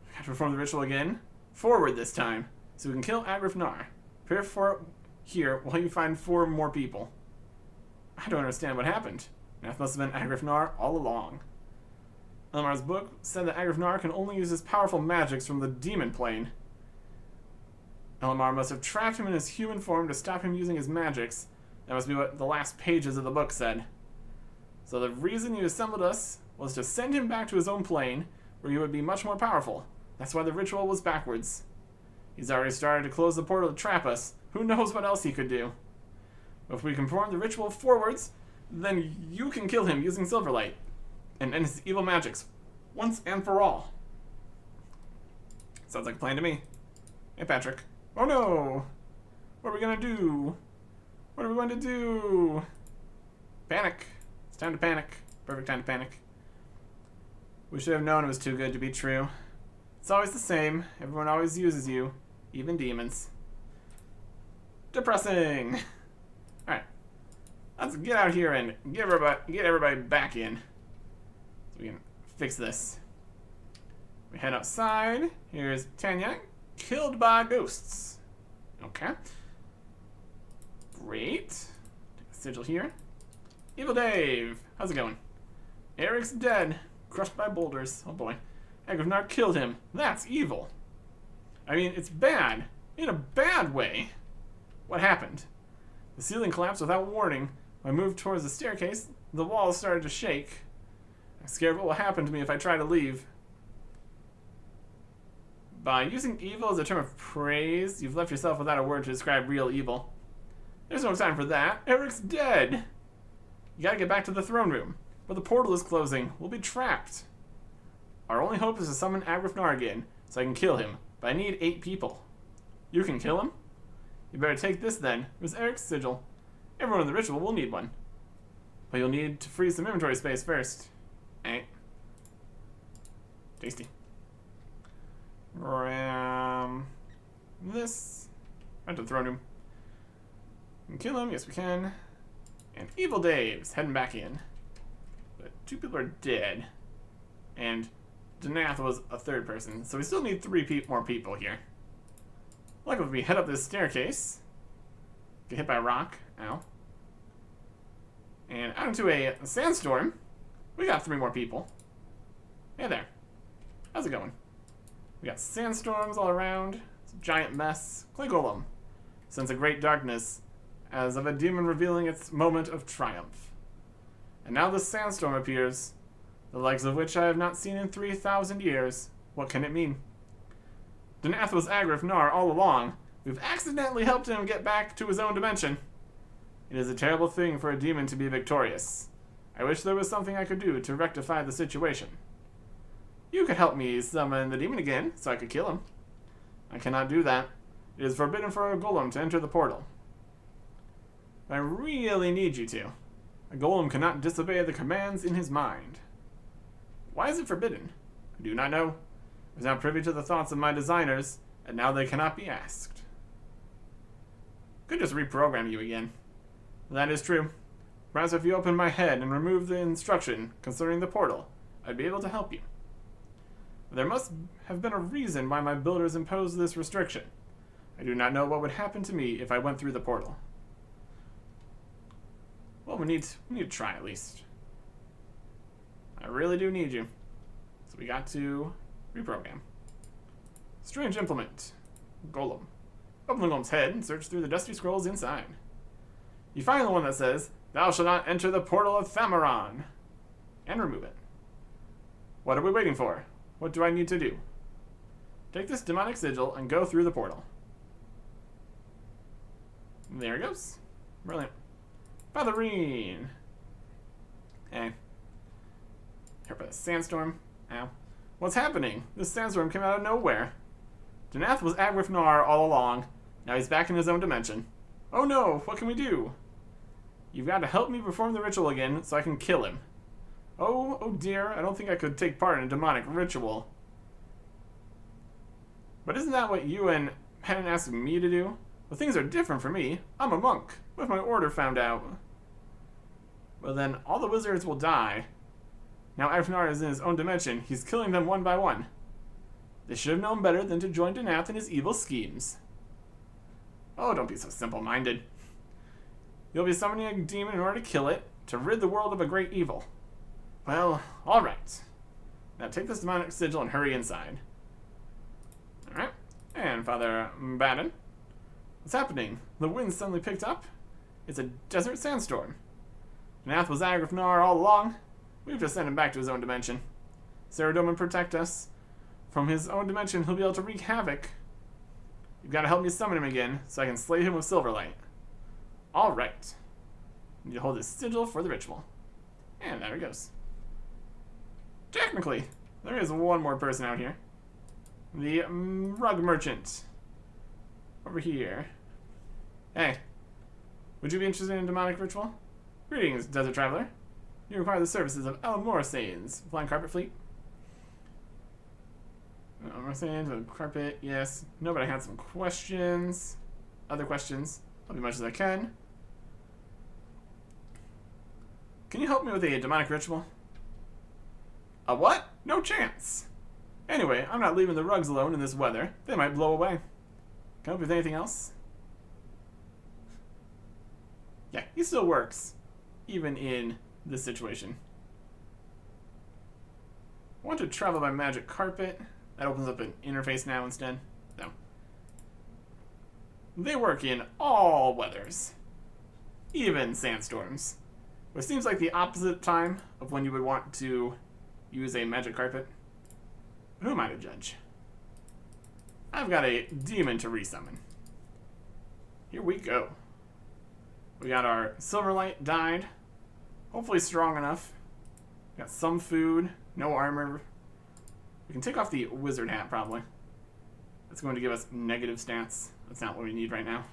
We have to perform the ritual again. Forward this time, so we can kill Agrithnar. Prepare for it here while you find 4 more people. I don't understand what happened. Nath must have been Agrithnar all along. Elmar's book said that Agrithnar can only use his powerful magics from the demon plane. Elmar must have trapped him in his human form to stop him using his magics. That must be what the last pages of the book said. So the reason you assembled us was to send him back to his own plane, where he would be much more powerful. That's why the ritual was backwards. He's already started to close the portal to trap us. Who knows what else he could do? If we can perform the ritual forwards, then you can kill him using Silverlight and end his evil magics once and for all. Sounds like a plan to me. Hey, Patrick. Oh no! What are we gonna do? What are we going to do? Panic. It's time to panic. Perfect time to panic. We should have known it was too good to be true. It's always the same. Everyone always uses you. Even demons. Depressing! Alright. Let's get out here and get everybody back in. So we can fix this. We head outside. Here's Tanya. Killed by ghosts. Okay. Great. Take the sigil here. Evil Dave. How's it going? Eric's dead. Crushed by boulders. Oh boy. Agrithnar killed him. That's evil. I mean, it's bad. In a bad way. What happened? The ceiling collapsed without warning. When I moved towards the staircase, the walls started to shake. I'm scared what will happen to me if I try to leave. By using evil as a term of praise, you've left yourself without a word to describe real evil. There's no time for that. Eric's dead. You gotta get back to the throne room. But the portal is closing. We'll be trapped. Our only hope is to summon Agrithnar again, so I can kill him. But I need 8 people. You can kill him? You better take this then. It was Eric's sigil. Everyone in the ritual will need one. But you'll need to free some inventory space first. Tasty. This. Right to the throne room. We can kill him, yes we can. And Evil Dave's heading back in. But 2 people are dead. And Danath was a 3rd person, so we still need 3 more people here. Like if we head up this staircase, get hit by a rock, ow. And out into a sandstorm, we got 3 more people. Hey there. How's it going? We got sandstorms all around. It's a giant mess. Clay Golem. Sense a great darkness, as of a demon revealing its moment of triumph. And now this sandstorm appears, the likes of which I have not seen in 3,000 years. What can it mean? Danath was Agrithnar all along. We've accidentally helped him get back to his own dimension. It is a terrible thing for a demon to be victorious. I wish there was something I could do to rectify the situation. You could help me summon the demon again, so I could kill him. I cannot do that. It is forbidden for a golem to enter the portal. I really need you to. A golem cannot disobey the commands in his mind. Why is it forbidden? I do not know. I was not privy to the thoughts of my designers, and now they cannot be asked. Could just reprogram you again. That is true. Perhaps if you open my head and remove the instruction concerning the portal, I'd be able to help you. There must have been a reason why my builders imposed this restriction. I do not know what would happen to me if I went through the portal. Well, we need to try at least. I really do need you. So we got to reprogram. Strange implement. Golem. Open the golem's head and search through the dusty scrolls inside. You find the one that says, "Thou shalt not enter the portal of Thamaron," and remove it. What are we waiting for? What do I need to do? Take this demonic sigil and go through the portal. There it goes. Brilliant. Featherine. Hey. Here by the sandstorm. Ow. What's happening? This sandstorm came out of nowhere. Danath was Agrifnar all along. Now he's back in his own dimension. Oh no, what can we do? You've got to help me perform the ritual again so I can kill him. Oh dear, I don't think I could take part in a demonic ritual. But isn't that what you and Penn asked me to do? Well, things are different for me. I'm a monk. What if my order found out? Well then, all the wizards will die. Now Agrifnar is in his own dimension. He's killing them one by one. They should have known better than to join Danath in his evil schemes. Oh, don't be so simple-minded. You'll be summoning a demon in order to kill it, to rid the world of a great evil. Well, alright. Now take this demonic sigil and hurry inside. Alright. And Father Baden. What's happening? The wind suddenly picked up? It's a desert sandstorm. Danath was Agrifnar all along. We've just sent him back to his own dimension. Saradomin protect us. From his own dimension, he'll be able to wreak havoc. You've got to help me summon him again, so I can slay him with Silverlight. Alright. You need to hold this sigil for the ritual. And there he goes. Technically, there is one more person out here. The rug merchant. Over here. Hey. Would you be interested in a demonic ritual? Greetings, desert traveler. You require the services of El Morsane's flying carpet fleet. El Morsane's a carpet, yes. No, but I had some questions. Other questions. I'll do as much as I can. Can you help me with a demonic ritual? A what? No chance! Anyway, I'm not leaving the rugs alone in this weather. They might blow away. Can I help you with anything else? Yeah, he still works. Even in this situation. I want to travel by magic carpet. That opens up an interface now instead. No. They work in all weathers. Even sandstorms. Which seems like the opposite time of when you would want to use a magic carpet. But who am I to judge? I've got a demon to resummon. Here we go. We got our Silverlight dyed. Hopefully strong enough. Got some food, no armor. We can take off the wizard hat probably. That's going to give us negative stats. That's not what we need right now.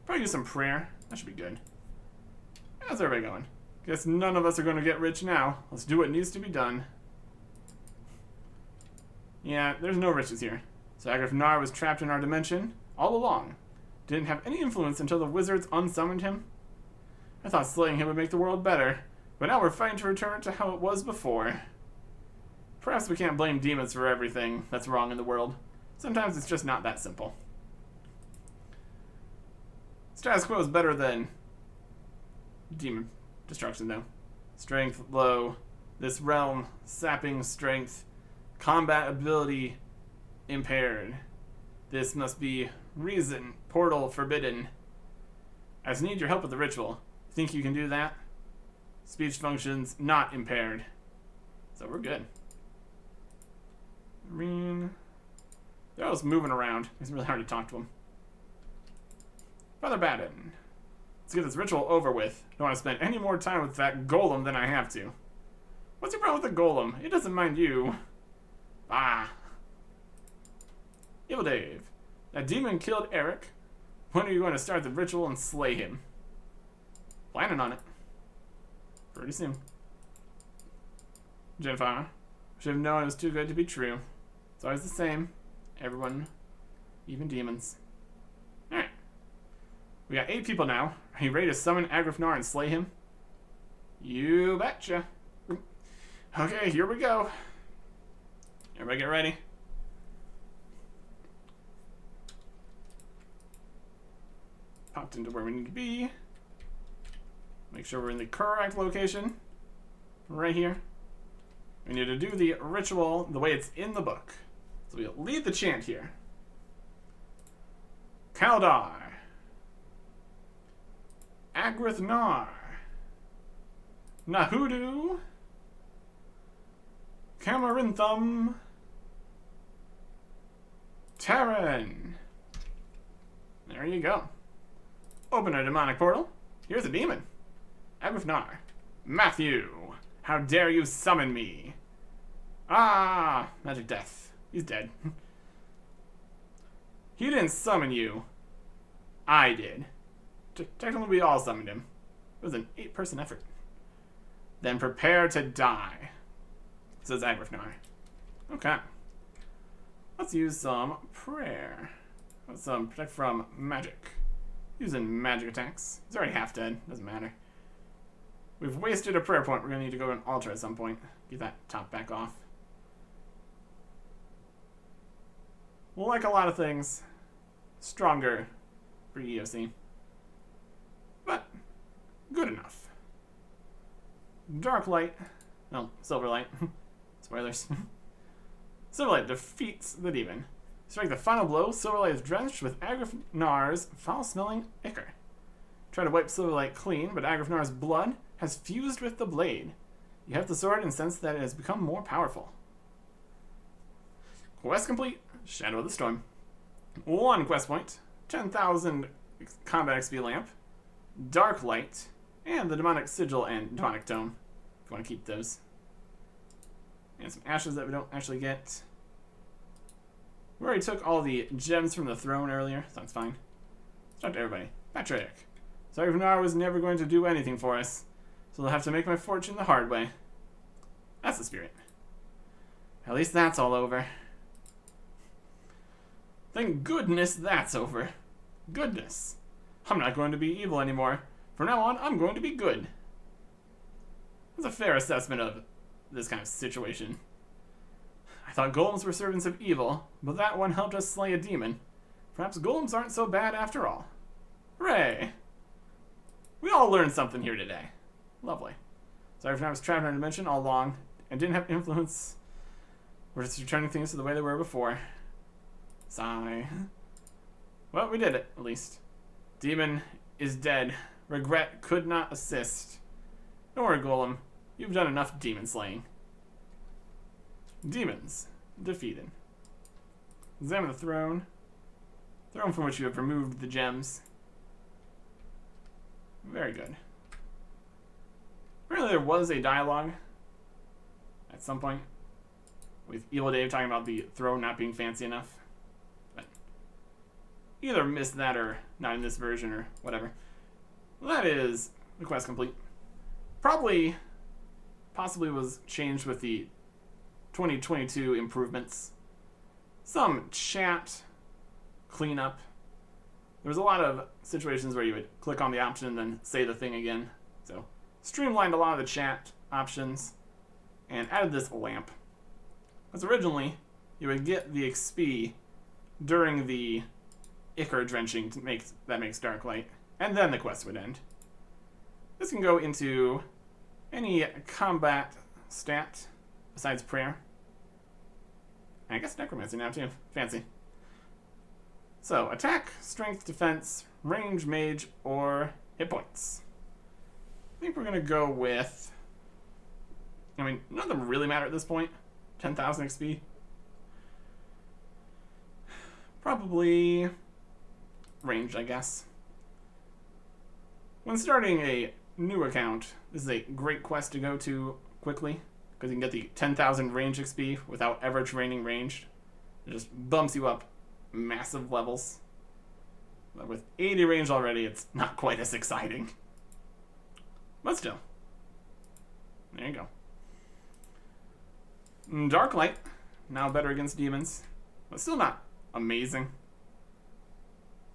Probably do some prayer. That should be good. How's everybody going? Guess none of us are going to get rich now. Let's do what needs to be done. Yeah, there's no riches here. So Agrifnar was trapped in our dimension all along. Didn't have any influence until the wizards unsummoned him. I thought slaying him would make the world better, but now we're fighting to return it to how it was before. Perhaps we can't blame demons for everything that's wrong in the world. Sometimes it's just not that simple. Status quo is better than demon destruction, though. Strength low. This realm, sapping strength. Combat ability impaired. This must be reason. Portal forbidden. I just need your help with the ritual. Think you can do that? Speech functions not impaired. So we're good. They're always moving around. It's really hard to talk to them. Father Baden. Let's get this ritual over with. Don't want to spend any more time with that golem than I have to. What's your problem with the golem? It doesn't mind you. Ah. Evil Dave. That demon killed Eric. When are you going to start the ritual and slay him? Planning on it. Pretty soon. Jennifer. Should have known it was too good to be true. It's always the same. Everyone. Even demons. Alright. We got 8 people now. Are you ready to summon Agrifnar and slay him? You betcha. Okay, here we go. Everybody get ready. popped into where we need to be. Make sure we're in the correct location. Right here. We need to do the ritual the way it's in the book. So we'll lead the chant here. Kaldar. Agrith Nar. Nahudu. Camarinthum. Terran. There you go. Open a demonic portal. Here's a demon. Agrith Nar. Matthew. How dare you summon me? Ah, magic death. He's dead. He didn't summon you. I did. Technically, we all summoned him. It was an 8-person effort. Then prepare to die, says Agrith Nar. Okay. Let's use some prayer. Let's protect from magic. Using magic attacks. He's already half dead. Doesn't matter. We've wasted a prayer point. We're going to need to go to an altar at some point. Get that top back off. Well, like a lot of things, stronger for EOC. But good enough. Dark Light. No, Silver Light. Spoilers. Silver Light defeats the demon. Strike the final blow. Silver Light is drenched with Agrith Nar's foul-smelling ichor. Try to wipe Silver Light clean, but Agrith Nar's blood has fused with the blade. You have the sword and sense that it has become more powerful. Quest complete. Shadow of the Storm. 1 quest point. 10,000 combat XP lamp. Dark Light. And the demonic sigil and demonic tome. If you want to keep those. And some ashes that we don't actually get. We already took all the gems from the throne earlier, so that's fine. Let's talk to everybody. Patrick. So Agrith Nar was never going to do anything for us, so they'll have to make my fortune the hard way. That's the spirit. At least that's all over. Thank goodness that's over. Goodness. I'm not going to be evil anymore. From now on, I'm going to be good. That's a fair assessment of this kind of situation. I thought golems were servants of evil, but that one helped us slay a demon. Perhaps golems aren't so bad after all. Hooray! We all learned something here today. Lovely. Sorry if I was trapped in a dimension all along and didn't have influence. We're just returning things to the way they were before. Sigh. Well, we did it, at least. Demon is dead. Regret could not assist. Don't worry, Golem. You've done enough demon slaying. Demons defeated. Examine the throne. Throne from which you have removed the gems. Very good. Apparently there was a dialogue at some point with Evil Dave talking about the throne not being fancy enough. But either missed that or not in this version or whatever. Well, that is the quest complete. Possibly was changed with the 2022 improvements. Some chat cleanup. There was a lot of situations where you would click on the option and then say the thing again. So streamlined a lot of the chat options and added this lamp. Because originally you would get the XP during the ichor drenching that makes Dark Light, and then the quest would end. This can go into any combat stat besides prayer. I guess necromancy now too. Fancy. So, attack, strength, defense, range, mage, or hit points. I think we're going to go with... I mean, none of them really matter at this point. 10,000 XP. Probably range, I guess. When starting a new account, this is a great quest to go to quickly, because you can get the 10,000 range XP without ever training ranged. It just bumps you up massive levels. But with 80 range already, it's not quite as exciting. But still. There you go. Dark Light, now better against demons, but still not amazing.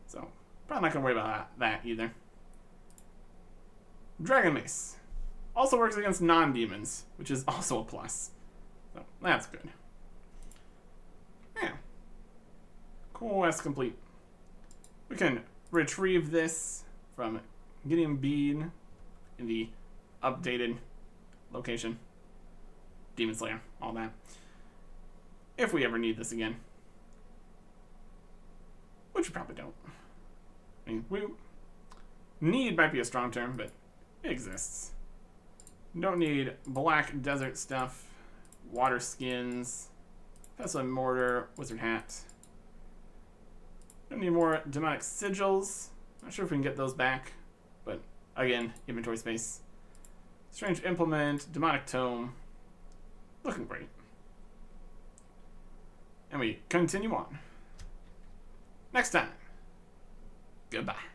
So, probably not going to worry about that either. Dragon Mace. Also works against non-demons, which is also a plus. So, that's good. Yeah. Quest complete. We can retrieve this from Gideon Bean in the updated location. Demon Slayer, all that. If we ever need this again. Which we probably don't. I mean, need might be a strong term, but it exists. Don't need black desert stuff, water skins, pestle and mortar, wizard hat. Don't need more demonic sigils. Not sure if we can get those back, but again, inventory space. Strange implement, demonic tome. Looking great. And we continue on. Next time. Goodbye.